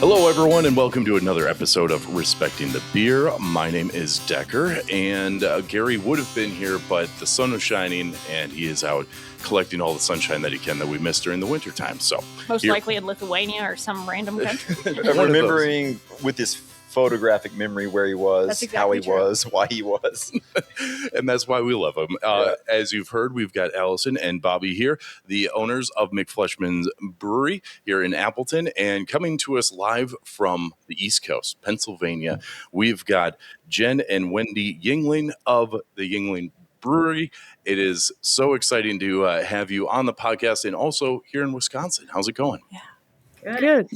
Hello, everyone, and welcome to another episode of Respecting the Beer. My name is Decker, and Gary would have been here, but the sun was shining, and he is out collecting all the sunshine that he can that we missed during the wintertime. So most likely in Lithuania or some random country. Remembering with his photographic memory where he was, exactly how he was, why he was. And that's why we love him. As you've heard, we've got Allison and Bobby here, the owners of McFleshman's Brewery here in Appleton, and coming to us live from the East Coast, Pennsylvania, we've got Jen and Wendy Yuengling of the Yuengling Brewery. It is so exciting to have you on the podcast and also here in Wisconsin. How's it going? Yeah, good.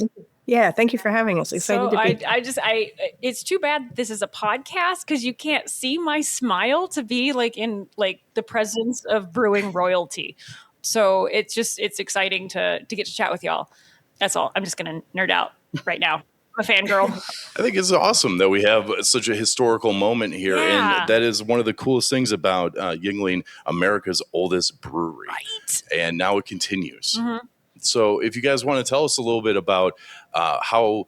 Yeah, thank you for having us. Excited to be. It's too bad this is a podcast because you can't see my smile to be in the presence of brewing royalty. So it's exciting to get to chat with y'all. That's all. I'm just going to nerd out right now. I'm a fangirl. I think it's awesome that we have such a historical moment here. Yeah. And that is one of the coolest things about Yuengling, America's oldest brewery. Right. And now it continues. Mm-hmm. So if you guys want to tell us a little bit about how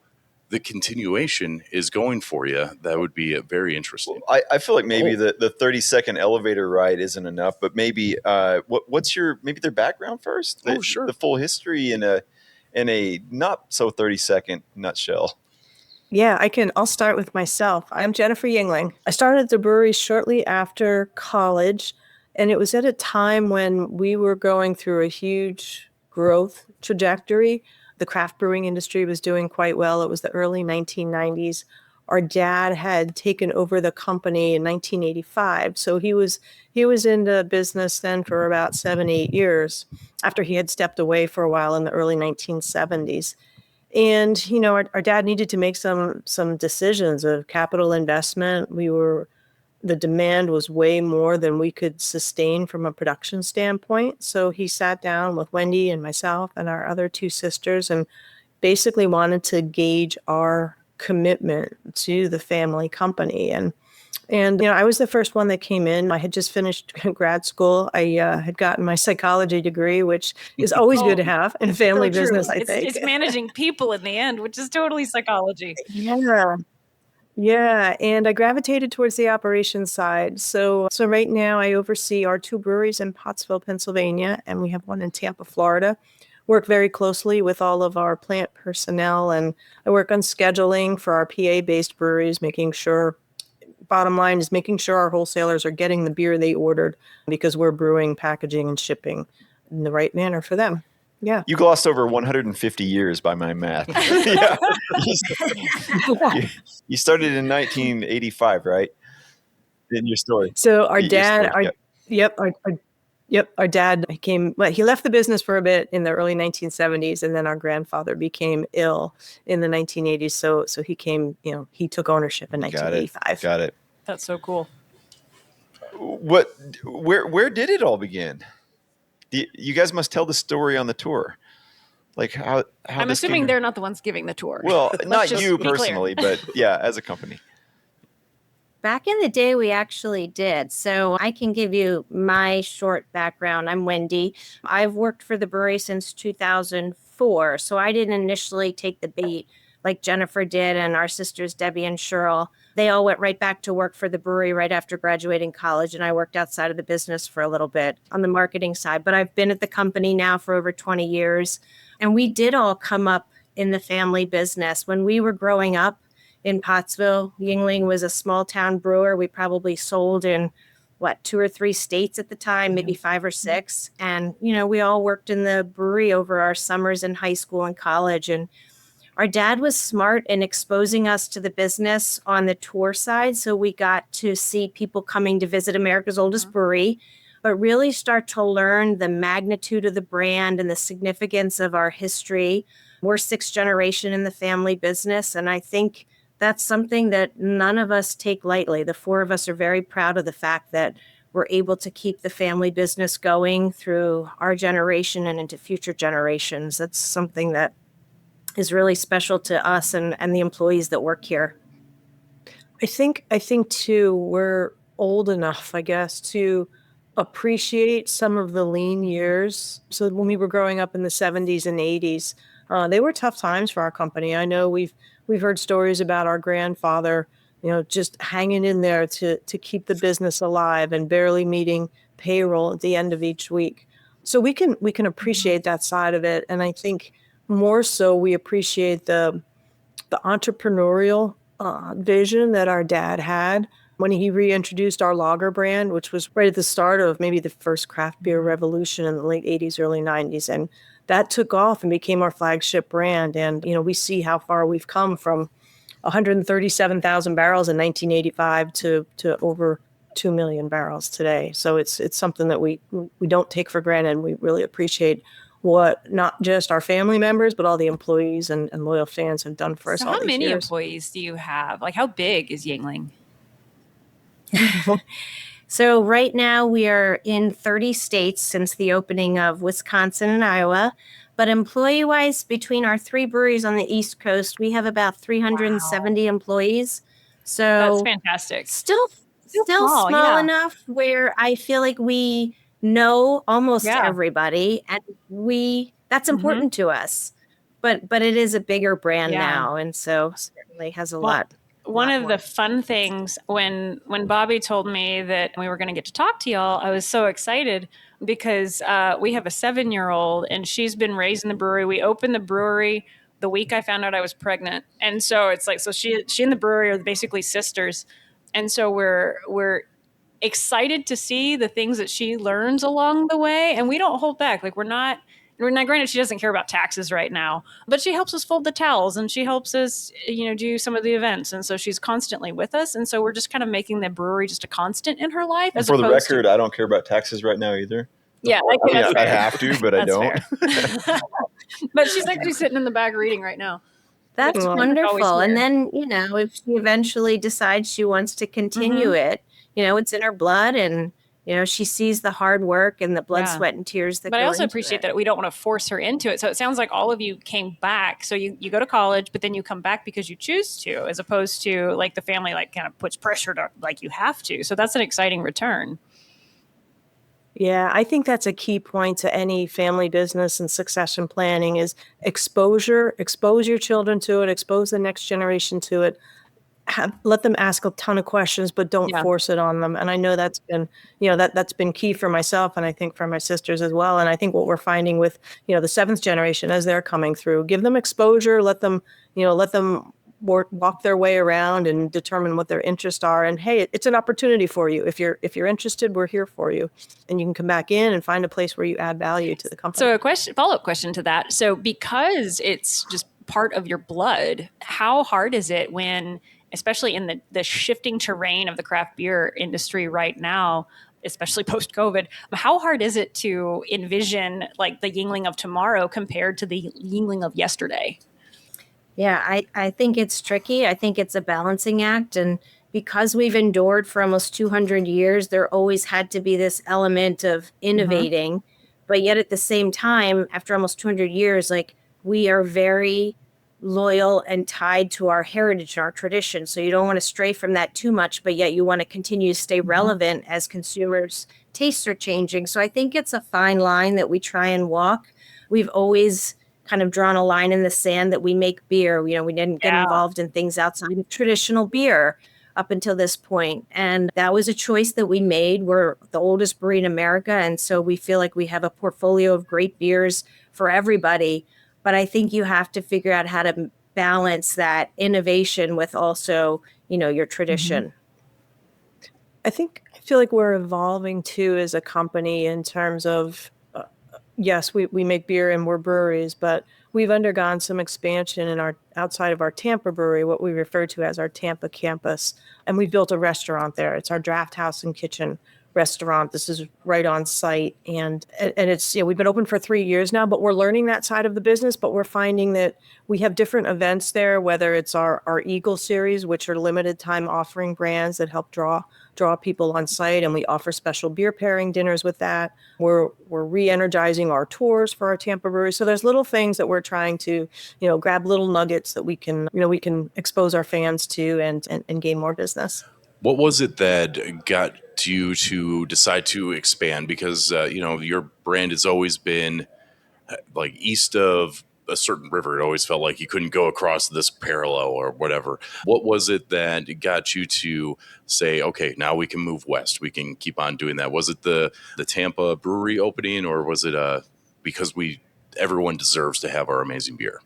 the continuation is going for you, that would be very interesting. I feel like maybe the 30-second elevator ride isn't enough, but maybe what's maybe their background first? Sure. The full history in a not so 30-second nutshell. Yeah, I'll start with myself. I'm Jennifer Yuengling. I started at the brewery shortly after college, and it was at a time when we were going through a huge growth trajectory. The craft brewing industry was doing quite well. It was the early 1990s. Our dad had taken over the company in 1985. So he was in the business then for about 7-8 years after he had stepped away for a while in the early 1970s. And, our dad needed to make some decisions of capital investment. The demand was way more than we could sustain from a production standpoint. So he sat down with Wendy and myself and our other two sisters and basically wanted to gauge our commitment to the family company. And I was the first one that came in. I had just finished grad school. I had gotten my psychology degree, which is always good to have in family business, I think. It's managing people in the end, which is totally psychology. Yeah, and I gravitated towards the operations side. So right now I oversee our two breweries in Pottsville, Pennsylvania, and we have one in Tampa, Florida. Work very closely with all of our plant personnel, and I work on scheduling for our PA-based breweries, bottom line is making sure our wholesalers are getting the beer they ordered because we're brewing, packaging, and shipping in the right manner for them. Yeah. You glossed over 150 years by my math. Yeah. You started in 1985, right? In your story. So our dad he left the business for a bit in the early 1970s, and then our grandfather became ill in the 1980s. So he came, he took ownership in 1985. Got it. That's so cool. Where did it all begin? You guys must tell the story on the tour. Like how I'm assuming they're not the ones giving the tour. Well, not you personally, but yeah, as a company. Back in the day, we actually did. So I can give you my short background. I'm Wendy. I've worked for the brewery since 2004. So I didn't initially take the bait like Jennifer did and our sisters, Debbie and Cheryl. They all went right back to work for the brewery right after graduating college. And I worked outside of the business for a little bit on the marketing side. But I've been at the company now for over 20 years. And we did all come up in the family business. When we were growing up in Pottsville, Yuengling was a small town brewer. We probably sold in 2 or 3 states at the time, maybe 5 or 6. And, we all worked in the brewery over our summers in high school and college. And our dad was smart in exposing us to the business on the tour side. So we got to see people coming to visit America's oldest brewery, but really start to learn the magnitude of the brand and the significance of our history. We're 6th generation in the family business. And I think that's something that none of us take lightly. The 4 of us are very proud of the fact that we're able to keep the family business going through our generation and into future generations. That's something that is really special to us and the employees that work here. I think too, we're old enough, I guess, to appreciate some of the lean years. So when we were growing up in the 70s and 80s, They were tough times for our company. I know we've heard stories about our grandfather, just hanging in there to keep the business alive and barely meeting payroll at the end of each week. So we can appreciate that side of it, and I think more so we appreciate the entrepreneurial vision that our dad had when he reintroduced our lager brand, which was right at the start of maybe the first craft beer revolution in the late 80s, early 90s. And that took off and became our flagship brand. And, we see how far we've come from 137,000 barrels in 1985 to over 2 million barrels today. So it's something that we don't take for granted. We really appreciate what not just our family members, but all the employees and loyal fans have done for us all How these many years. employees do you have? Like, how big is Yuengling? So right now we are in 30 states since the opening of Wisconsin and Iowa. But employee-wise, between our 3 breweries on the East Coast, we have about 370 employees. So That's fantastic. Still small yeah. enough where I feel like we know almost Yeah. everybody, and that's important to us. But it is a bigger brand Yeah. now, and so certainly has a lot. One of the fun things when Bobby told me that we were going to get to talk to y'all, I was so excited because we have a 7-year-old and she's been raised in the brewery. We opened the brewery the week I found out I was pregnant, and so it's like, so she and the brewery are basically sisters, and so we're excited to see the things that she learns along the way, and we don't hold back. Like, we're not, granted, she doesn't care about taxes right now, but she helps us fold the towels and she helps us, do some of the events. And so she's constantly with us. And so we're just kind of making the brewery just a constant in her life. For the record, I don't care about taxes right now either. Yeah, I have to, but I don't. But she's actually sitting in the back reading right now. That's wonderful. And then, if she eventually decides she wants to continue it, it's in her blood, and she sees the hard work and the blood, sweat, and tears that. But I also appreciate that we don't want to force her into it. So it sounds like all of you came back. So you go to college, but then you come back because you choose to, as opposed to like the family kind of puts pressure to like you have to. So that's an exciting return. Yeah, I think that's a key point to any family business and succession planning is exposure. Expose your children to it. Expose the next generation to it. Let them ask a ton of questions, but don't force it on them. And I know that's been, that's been key for myself, and I think for my sisters as well. And I think what we're finding with, the 7th generation as they're coming through, give them exposure, let them walk their way around and determine what their interests are. And hey, it's an opportunity for you. If you're interested, we're here for you, and you can come back in and find a place where you add value to the company. So follow-up question to that. So because it's just part of your blood, how hard is it when, especially in the shifting terrain of the craft beer industry right now, especially post-COVID, how hard is it to envision like the Yuengling of tomorrow compared to the Yuengling of yesterday? Yeah, I think it's tricky. I think it's a balancing act. And because we've endured for almost 200 years, there always had to be this element of innovating. But yet at the same time, after almost 200 years, like, we are very loyal and tied to our heritage and our tradition. So you don't want to stray from that too much, but yet you want to continue to stay relevant as consumers' tastes are changing. So I think it's a fine line that we try and walk. We've always kind of drawn a line in the sand that we make beer. We didn't get involved in things outside of traditional beer up until this point. And that was a choice that we made. We're the oldest brewery in America, and so we feel like we have a portfolio of great beers for everybody. But I think you have to figure out how to balance that innovation with also, your tradition. I feel like we're evolving too as a company in terms of, yes, we make beer and we're breweries, but we've undergone some expansion in outside of our Tampa brewery, what we refer to as our Tampa campus. And we built a restaurant there. It's our draft house and kitchen restaurant. This is right on site. And it's, we've been open for 3 years now, but we're learning that side of the business. But we're finding that we have different events there, whether it's our Eagle series, which are limited time offering brands that help draw people on site. And we offer special beer pairing dinners with that. We're re-energizing our tours for our Tampa brewery. So there's little things that we're trying to, grab little nuggets that we can expose our fans to and gain more business. What was it that got you to decide to expand? Because, your brand has always been like east of a certain river. It always felt like you couldn't go across this parallel or whatever. What was it that got you to say, okay, now we can move west? We can keep on doing that. Was it the Tampa brewery opening, or was it because everyone deserves to have our amazing beer?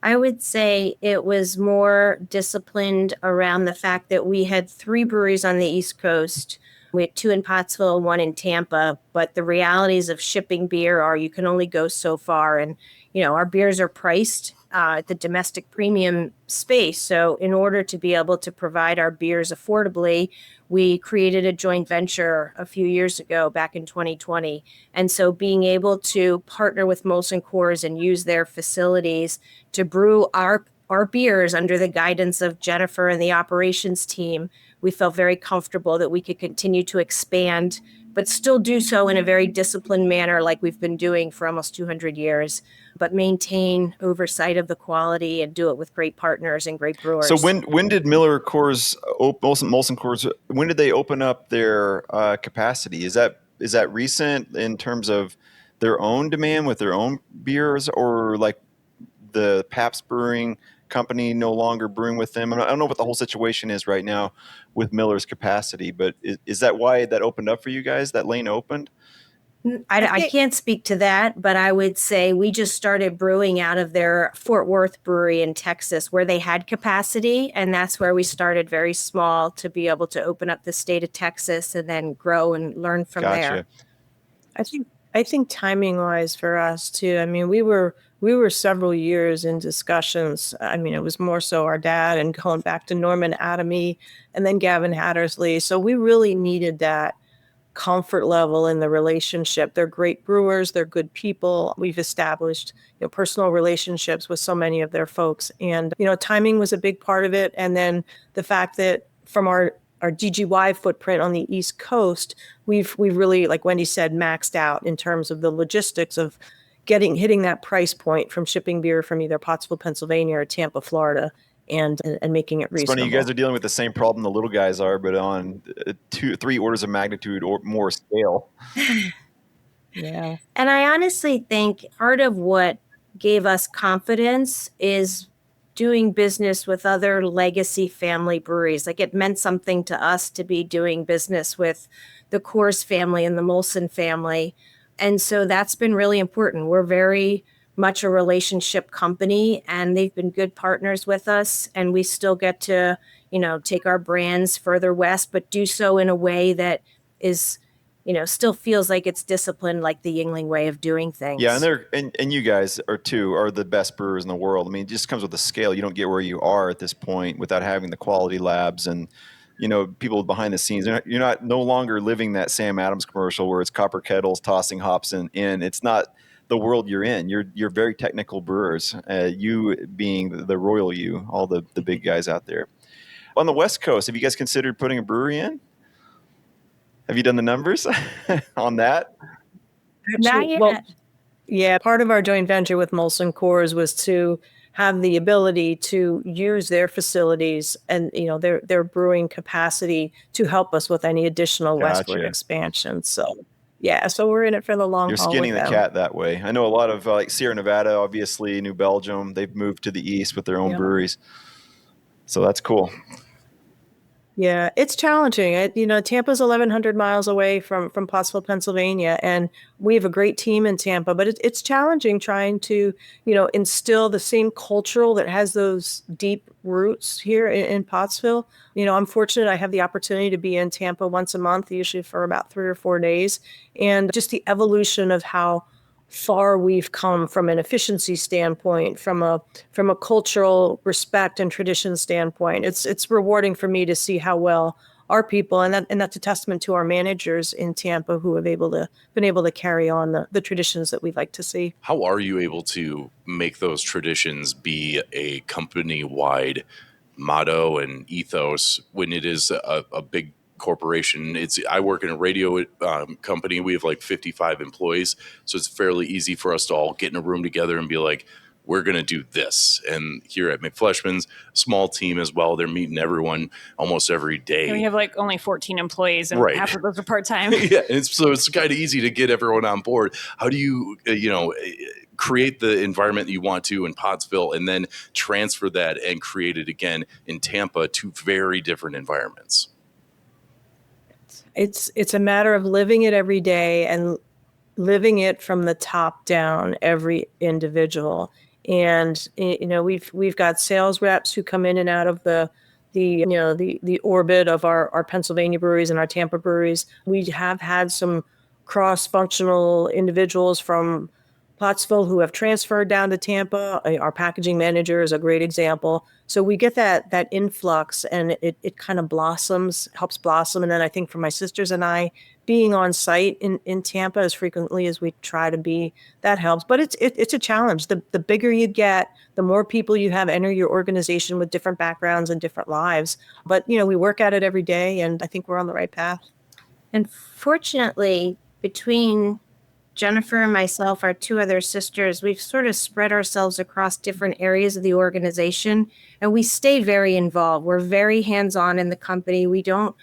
I would say it was more disciplined around the fact that we had 3 breweries on the East Coast. We had 2 in Pottsville, 1 in Tampa. But the realities of shipping beer are you can only go so far. And, our beers are priced at the domestic premium space. So in order to be able to provide our beers affordably, we created a joint venture a few years ago, back in 2020. And so being able to partner with Molson Coors and use their facilities to brew our beers under the guidance of Jennifer and the operations team, we felt very comfortable that we could continue to expand, but still do so in a very disciplined manner like we've been doing for almost 200 years, but maintain oversight of the quality and do it with great partners and great brewers. So when did Miller Coors, Molson Coors, when did they open up their capacity? Is that recent in terms of their own demand with their own beers, or like the Pabst Brewing Company no longer brewing with them? I don't know what the whole situation is right now with Miller's capacity, but is that why that opened up for you guys? That lane opened? I can't speak to that, but I would say we just started brewing out of their Fort Worth brewery in Texas where they had capacity. And that's where we started very small to be able to open up the state of Texas and then grow and learn from there. I think timing wise for us too. I mean, we were several years in discussions. I mean, it was more so our dad and going back to Norman Adamy and then Gavin Hattersley. So we really needed that comfort level in the relationship. They're great brewers. They're good people. We've established, personal relationships with so many of their folks. And, timing was a big part of it. And then the fact that from our DGY footprint on the East Coast, we've really, like Wendy said, maxed out in terms of the logistics of hitting that price point from shipping beer from either Pottsville, Pennsylvania or Tampa, Florida, and making it reasonable. It's funny, you guys are dealing with the same problem the little guys are, but on 2-3 orders of magnitude or more scale. Yeah. And I honestly think part of what gave us confidence is doing business with other legacy family breweries. Like, it meant something to us to be doing business with the Coors family and the Molson family. And so that's been really important. We're very much a relationship company, and they've been good partners with us. And we still get to, take our brands further west, but do so in a way that is, still feels like it's disciplined, like the Yuengling way of doing things. Yeah, and you guys are the best brewers in the world. I mean, it just comes with the scale. You don't get where you are at this point without having the quality labs and people behind the scenes. You're no longer living that Sam Adams commercial where it's copper kettles tossing hops in. It's not the world you're in. You're very technical brewers. You being the royal you, all the big guys out there. On the West Coast, have you guys considered putting a brewery in? Have you done the numbers on that? Not yet. Well, yeah, part of our joint venture with Molson Coors was to have the ability to use their facilities and their brewing capacity to help us with any additional Westward expansion. So so we're in it for the long haul. You're skinning the cat that way. I know a lot of like Sierra Nevada, obviously, New Belgium. They've moved to the east with their own breweries, so that's cool. Yeah, it's challenging. Tampa's 1,100 miles away from Pottsville, Pennsylvania, and we have a great team in Tampa. But it's challenging trying to, instill the same cultural that has those deep roots here in Pottsville. I'm fortunate I have the opportunity to be in Tampa once a month, usually for about 3 or 4 days, and just the evolution of how far we've come from an efficiency standpoint, from a cultural respect and tradition standpoint. It's rewarding for me to see how well our people, and that's a testament to our managers in Tampa who have been able to carry on the traditions that we'd like to see. How are you able to make those traditions be a company-wide motto and ethos when it is a big corporation? I work in a radio company. We have like 55 employees, so it's fairly easy for us to all get in a room together and be like, we're going to do this. And here at McFleshman's, small team as well, they're meeting everyone almost every day. And we have like only 14 employees, and half of those are part-time. Yeah, so it's kind of easy to get everyone on board. How do you create the environment you want to in Pottsville and then transfer that and create it again in Tampa, two very different environments? It's a matter of living it every day and living it from the top down, every individual. And we've got sales reps who come in and out of the orbit of our Pennsylvania breweries and our Tampa breweries. We have had some cross-functional individuals from Pottsville who have transferred down to Tampa. Our packaging manager is a great example. So we get that influx, and it kind of helps blossom. And then I think for my sisters and I, being on site in Tampa as frequently as we try to be, that helps. But it's a challenge. The bigger you get, the more people you have enter your organization with different backgrounds and different lives. But we work at it every day, and I think we're on the right path. And fortunately, between Jennifer and myself, our two other sisters, we've sort of spread ourselves across different areas of the organization, and we stay very involved. We're very hands-on in the company. We don't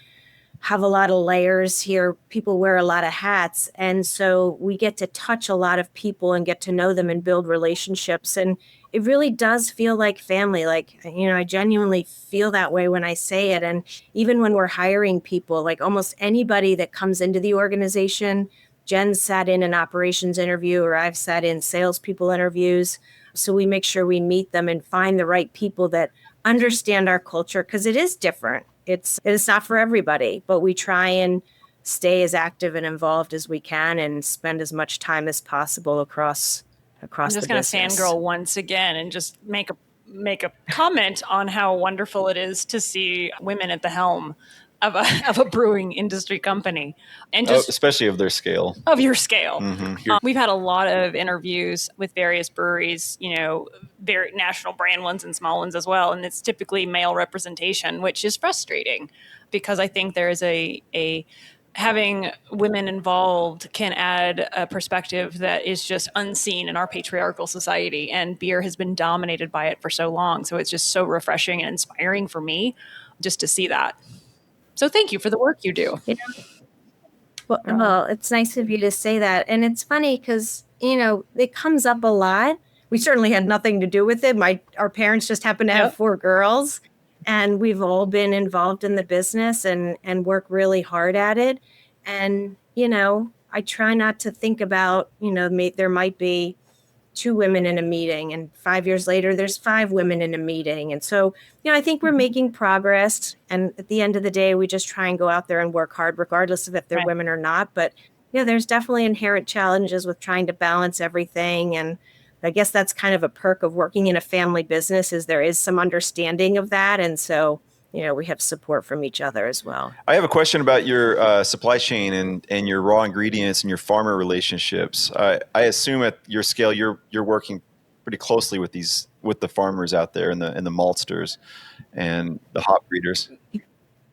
have a lot of layers here. People wear a lot of hats. And so we get to touch a lot of people and get to know them and build relationships. And it really does feel like family. Like, I genuinely feel that way when I say it. And even when we're hiring people, like almost anybody that comes into the organization, Jen sat in an operations interview, or I've sat in salespeople interviews. So we make sure we meet them and find the right people that understand our culture, because it is different. It's not for everybody, but we try and stay as active and involved as we can and spend as much time as possible across the business. I'm just going to fangirl once again and just make a comment on how wonderful it is to see women at the helm of a brewing industry company, and just especially of their scale, of your scale. Mm-hmm. We've had a lot of interviews with various breweries, very national brand ones and small ones as well. And it's typically male representation, which is frustrating because I think there is a having women involved can add a perspective that is just unseen in our patriarchal society. And beer has been dominated by it for so long. So it's just so refreshing and inspiring for me just to see that. So thank you for the work you do. Well, it's nice of you to say that. And it's funny because, it comes up a lot. We certainly had nothing to do with it. Our parents just happen to have 4 girls, and we've all been involved in the business and work really hard at it. And, I try not to think about, there might be 2 women in a meeting, and 5 years later, there's 5 women in a meeting. And so, I think we're making progress. And at the end of the day, we just try and go out there and work hard, regardless of if they're women or not. But there's definitely inherent challenges with trying to balance everything. And I guess that's kind of a perk of working in a family business, is there is some understanding of that. And so, we have support from each other as well. I have a question about your supply chain and your raw ingredients and your farmer relationships. I assume at your scale, you're working pretty closely with the farmers out there and the maltsters and the hop breeders.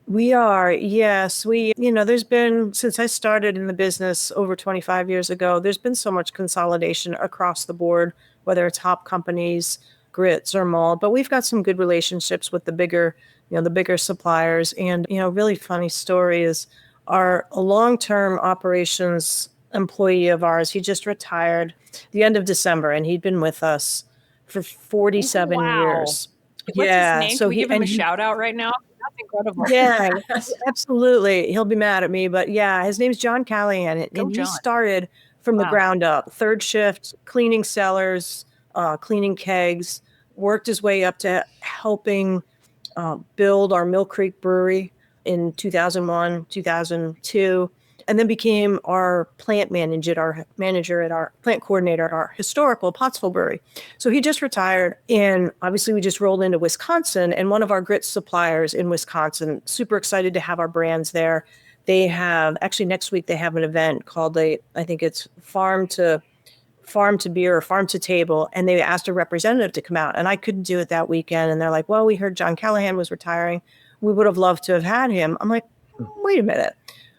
We are, yes. There's been, since I started in the business over 25 years ago, there's been so much consolidation across the board, whether it's hop companies, grits, or malt. But we've got some good relationships with the bigger suppliers. And, really funny story is a long-term operations employee of ours, he just retired the end of December, and he'd been with us for 47 years. What's his name? Can we give him a shout out right now? That's incredible. Yeah, absolutely. He'll be mad at me, but yeah, his name's John Callahan, and he started from the ground up, 3rd shift, cleaning cellars, cleaning kegs, worked his way up to helping build our Mill Creek Brewery in 2001, 2002, and then became our plant manager at our plant coordinator at our historical Pottsville Brewery. So he just retired, and obviously we just rolled into Wisconsin, and one of our grit suppliers in Wisconsin, super excited to have our brands there. They have, actually next week, they have an event called I think it's Farm to Beer or Farm to Table, and they asked a representative to come out, and I couldn't do it that weekend. And they're like, well, we heard John Callahan was retiring. We would have loved to have had him. I'm like, wait a minute.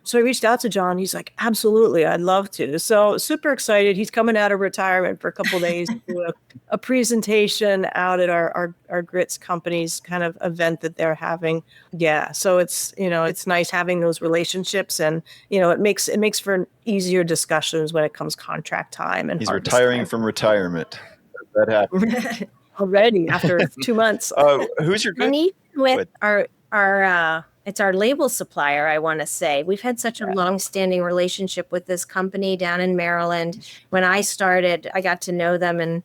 So I reached out to John. He's like, absolutely, I'd love to. So super excited. He's coming out of retirement for a couple of days to do a presentation out at our grits company's kind of event that they're having. Yeah. So it's, it's nice having those relationships, and, it makes for easier discussions when it comes contract time. And he's harvest retiring time. from retirement. That happened. Already after 2 months. Who's your And even with Good. our it's our label supplier, I want to say. We've had such a long-standing relationship with this company down in Maryland. When I started, I got to know them, and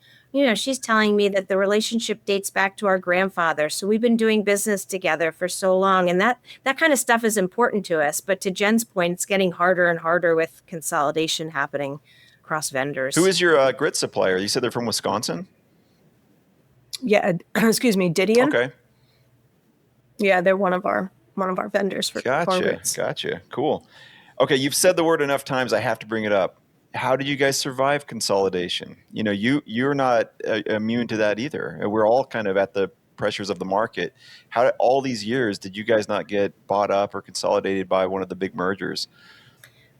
she's telling me that the relationship dates back to our grandfather. So we've been doing business together for so long, and that kind of stuff is important to us. But to Jen's point, it's getting harder and harder with consolidation happening across vendors. Who is your grit supplier? You said they're from Wisconsin? Yeah, excuse me, Didion. Okay. Yeah, they're one of our vendors for grits. Gotcha. Cool. Okay, you've said the word enough times, I have to bring it up. How did you guys survive consolidation? You're not immune to that either. We're all kind of at the pressures of the market. How all these years did you guys not get bought up or consolidated by one of the big mergers?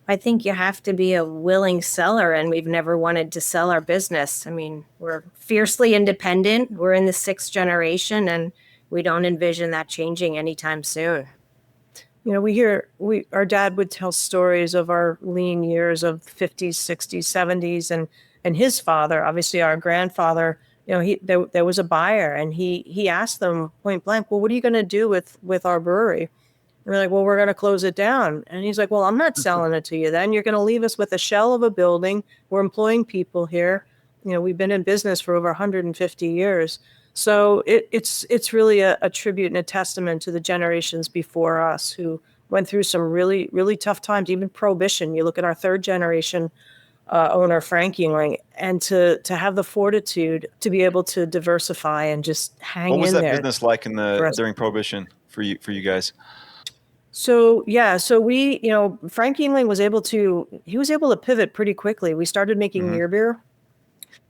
I think you have to be a willing seller, and we've never wanted to sell our business. I mean, we're fiercely independent. We're in the 6th generation, and we don't envision that changing anytime soon. Our dad would tell stories of our lean years of 50s, 60s, 70s, and his father, obviously our grandfather, there was a buyer, and he asked them point blank, well, what are you going to do with our brewery? And we're like, well, we're going to close it down. And he's like, well, I'm not selling it to you then. You're going to leave us with a shell of a building. We're employing people here. We've been in business for over 150 years. So it's really a tribute and a testament to the generations before us who went through some really, really tough times, even Prohibition. You look at our 3rd generation owner, Frank Yuengling, and to have the fortitude to be able to diversify and just hang in there. What was that business like during Prohibition for you guys? So we, Frank Yuengling was able to pivot pretty quickly. We started making near beer.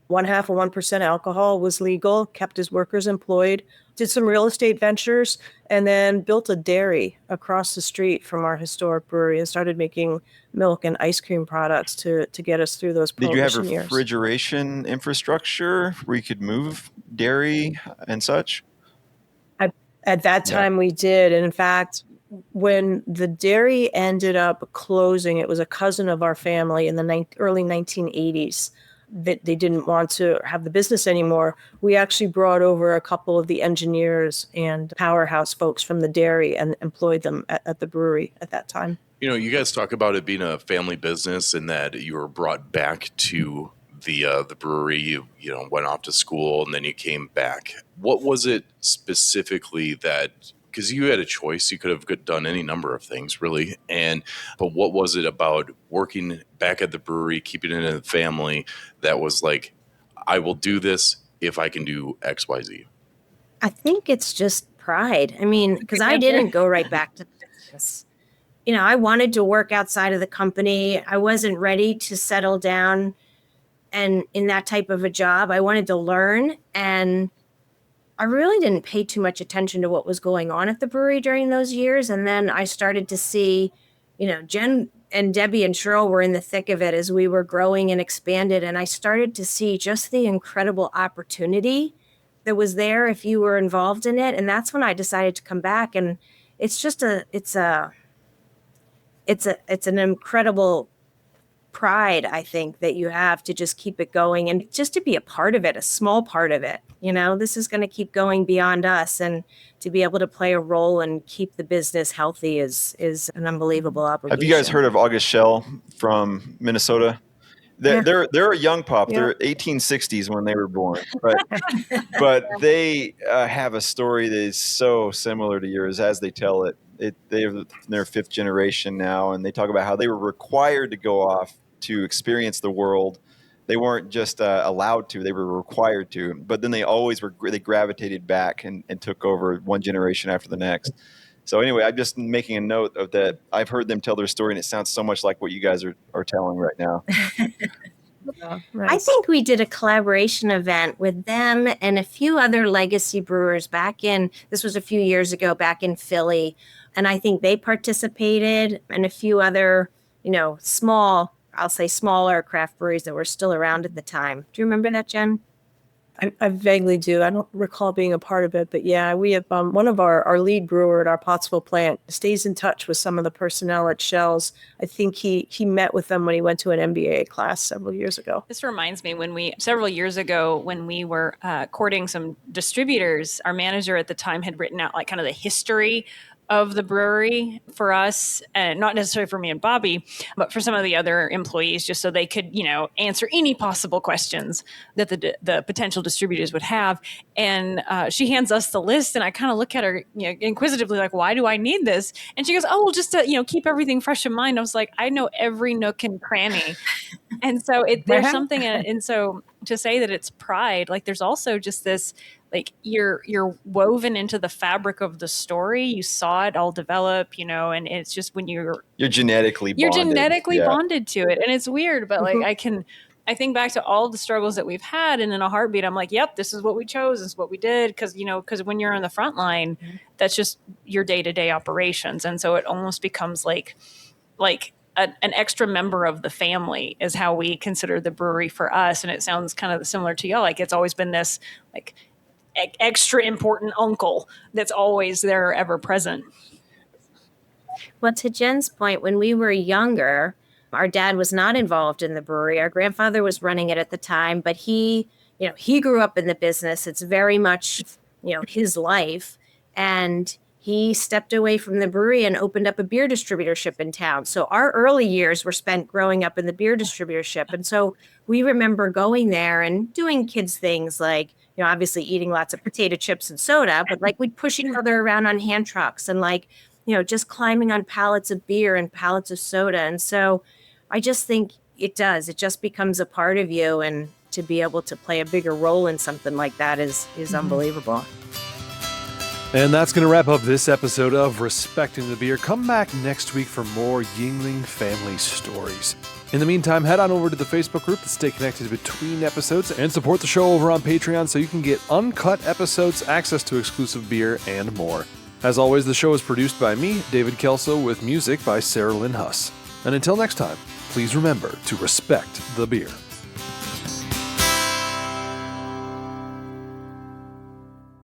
1/2 of 1% alcohol was legal, kept his workers employed, did some real estate ventures, and then built a dairy across the street from our historic brewery and started making milk and ice cream products to get us through those Prohibition years. Did you have refrigeration infrastructure where you could move dairy and such? At that time, we did. And in fact, when the dairy ended up closing, it was a cousin of our family in the early 1980s. That they didn't want to have the business anymore. We actually brought over a couple of the engineers and powerhouse folks from the dairy and employed them at the brewery at that time. You guys talk about it being a family business and that you were brought back to the brewery. You went off to school and then you came back. What was it specifically that? Because you had a choice, you could have done any number of things, really. But what was it about working back at the brewery, keeping it in the family, that was like, I will do this if I can do X, Y, Z? I think it's just pride. I mean, because I didn't go right back to business. I wanted to work outside of the company. I wasn't ready to settle down and in that type of a job. I wanted to learn, and I really didn't pay too much attention to what was going on at the brewery during those years. And then I started to see, Jen and Debbie and Cheryl were in the thick of it as we were growing and expanded. And I started to see just the incredible opportunity that was there if you were involved in it. And that's when I decided to come back. And it's just it's an incredible pride, I think, that you have to just keep it going and just to be a part of it, a small part of it. This is going to keep going beyond us, and to be able to play a role and keep the business healthy is an unbelievable obligation. Have you guys heard of August Schell from Minnesota? They're a young pop. Yeah. They're 1860s when they were born, but they have a story that is so similar to yours as they tell it. They're 5th generation now, and they talk about how they were required to go off to experience the world. They weren't just allowed to; they were required to. But then they gravitated back and took over one generation after the next. So anyway, I'm just making a note of that. I've heard them tell their story, and it sounds so much like what you guys are telling right now. Nice. I think we did a collaboration event with them and a few other legacy brewers this was a few years ago, back in Philly. And I think they participated, and a few other, I'll say smaller craft breweries that were still around at the time. Do you remember that, Jen? I vaguely do. I don't recall being a part of it, but yeah, we have one of our lead brewer at our Pottsville plant stays in touch with some of the personnel at Shell's. I think he met with them when he went to an MBA class several years ago. This reminds me several years ago when we were courting some distributors, our manager at the time had written out like kind of the history of the brewery for us, and not necessarily for me and Bobby, but for some of the other employees, just so they could, answer any possible questions that the potential distributors would have. And she hands us the list, and I kind of look at her, inquisitively, like, why do I need this? And she goes, oh, well, just to, keep everything fresh in mind. I was like, I know every nook and cranny. And so there's something, and so to say that it's pride, like there's also just this, like you're woven into the fabric of the story. You saw it all develop, and it's just when you're genetically bonded to it. And it's weird, but like I think back to all the struggles that we've had, and in a heartbeat, I'm like, yep, this is what we chose. This is what we did. Cause when you're on the front line, that's just your day-to-day operations. And so it almost becomes like an extra member of the family is how we consider the brewery for us. And it sounds kind of similar to y'all. Like it's always been this like extra important uncle that's always there, ever present. Well, to Jen's point, when we were younger, our dad was not involved in the brewery. Our grandfather was running it at the time, but he grew up in the business. It's very much, his life. And he stepped away from the brewery and opened up a beer distributorship in town. So our early years were spent growing up in the beer distributorship. And so we remember going there and doing kids things like, obviously eating lots of potato chips and soda, but like we'd push each other around on hand trucks and like, just climbing on pallets of beer and pallets of soda. And so I just think it just becomes a part of you, and to be able to play a bigger role in something like that is unbelievable. And that's going to wrap up this episode of Respecting the Beer. Come back next week for more Yuengling family stories. In the meantime, head on over to the Facebook group to stay connected between episodes and support the show over on Patreon so you can get uncut episodes, access to exclusive beer, and more. As always, the show is produced by me, David Kelso, with music by Sarah Lynn Huss. And until next time, please remember to respect the beer.